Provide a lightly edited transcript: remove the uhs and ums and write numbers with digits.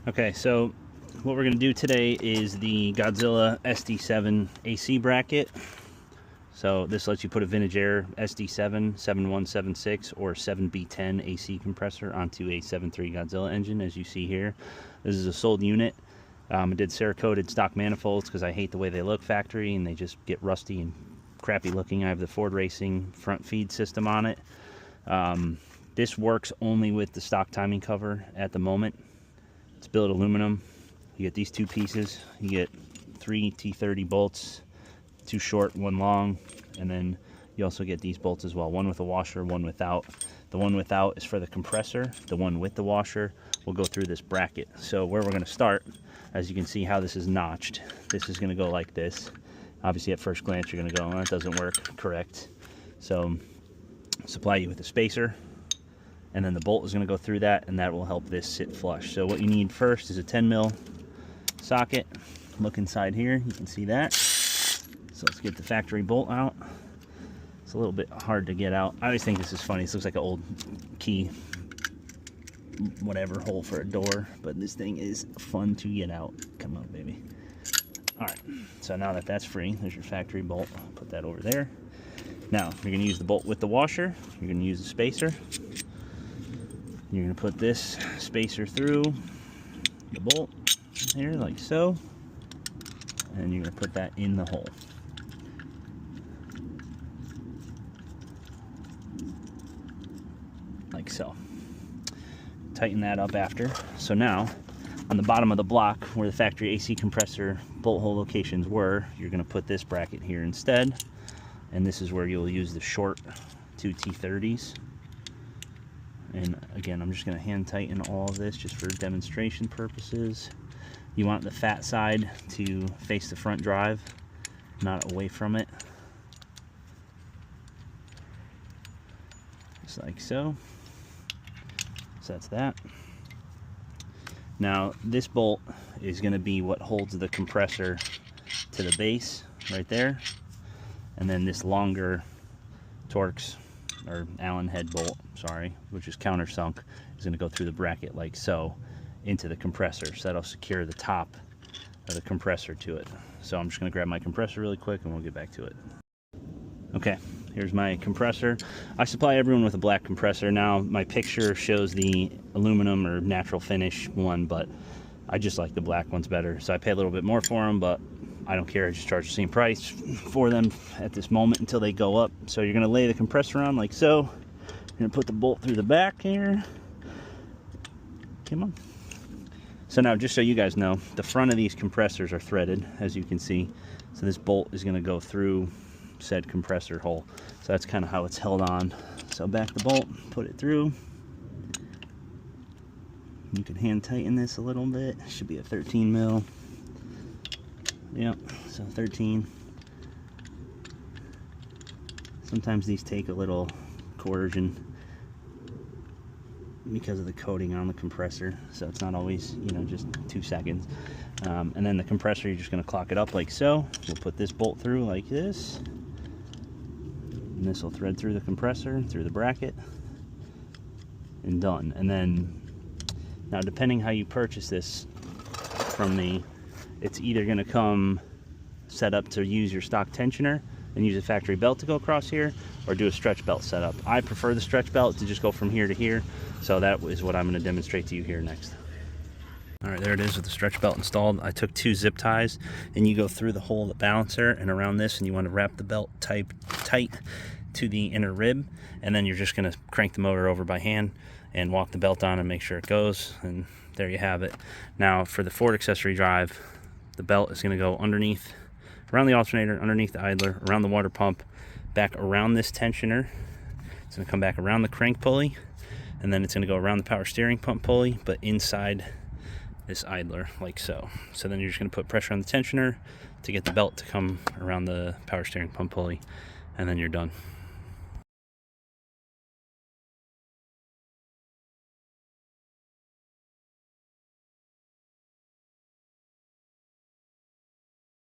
Okay, so what we're going to do today is the Godzilla SD7 AC bracket. So this lets you put a Vintage Air SD7 7176 or 7B10 AC compressor onto a 7.3 Godzilla engine, as you see here. This is a sold unit. I did Cerakoted stock manifolds because I hate the way they look factory and they just get rusty and crappy looking. I have the Ford Racing front feed system on it. This works only with the stock timing cover at the moment. It's billet aluminum. You get these two pieces. You get 3 T30 bolts, 2 short, 1 long, and then you also get these bolts as well, one with a washer, one without. The one without is for the compressor. The one with the washer will go through this bracket. So where we're going to start, as you can see how this is notched, this is going to go like this. Obviously at first glance you're going to go, oh, that doesn't work correct. So supply you with a spacer, and then the bolt is going to go through that, and that will help this sit flush. So what you need first is a 10mm socket. Look inside here, you can see that. So let's get the factory bolt out. It's a little bit hard to get out. I always think this is funny. This looks like an old key, whatever, hole for a door, but this thing is fun to get out. Come on, baby. All right, so now that that's free, there's your factory bolt. Put that over there. Now, you're gonna use the bolt with the washer. You're gonna use the spacer. You're going to put this spacer through the bolt here, like so, and you're going to put that in the hole. Like so. Tighten that up after. So now, on the bottom of the block, where the factory AC compressor bolt hole locations were, you're going to put this bracket here instead, and this is where you'll use the short 2 T30s. And again, I'm just going to hand tighten all of this just for demonstration purposes. You want the fat side to face the front drive, not away from it. Just like so. So that's that. Now this bolt is going to be what holds the compressor to the base right there. And then this longer Torx or Allen head bolt, sorry, which is countersunk, is going to go through the bracket like so into the compressor. So that'll secure the top of the compressor to it. So I'm just going to grab my compressor really quick and we'll get back to it. Okay, here's my compressor. I supply everyone with a black compressor. Now my picture shows the aluminum or natural finish one, but I just like the black ones better. So I pay a little bit more for them, but I don't care, I just charge the same price for them at this moment until they go up. So you're gonna lay the compressor on like so. You're gonna put the bolt through the back here. Come on. So now, just so you guys know, the front of these compressors are threaded, as you can see. So this bolt is gonna go through said compressor hole. So that's kind of how it's held on. So back the bolt, put it through. You can hand tighten this a little bit. It should be a 13mm. Yep, so 13. Sometimes these take a little coercion because of the coating on the compressor, so it's not always, you know, just 2 seconds. And then the compressor, you're just going to clock it up like so. We'll put this bolt through like this, and this will thread through the compressor, through the bracket, and done. And then, now depending how you purchase this from me, it's either going to come set up to use your stock tensioner and use a factory belt to go across here, or do a stretch belt setup. I prefer the stretch belt to just go from here to here, so that is what I'm going to demonstrate to you here next. Alright, there it is with the stretch belt installed. I took 2 zip ties, and you go through the hole of the balancer and around this, and you want to wrap the belt tight to the inner rib, and then you're just going to crank the motor over by hand and walk the belt on and make sure it goes, and there you have it. Now for the Ford accessory drive, the belt is going to go underneath, around the alternator, underneath the idler, around the water pump, back around this tensioner. It's going to come back around the crank pulley, and then it's going to go around the power steering pump pulley, but inside this idler, like so. So then you're just going to put pressure on the tensioner to get the belt to come around the power steering pump pulley, and then you're done.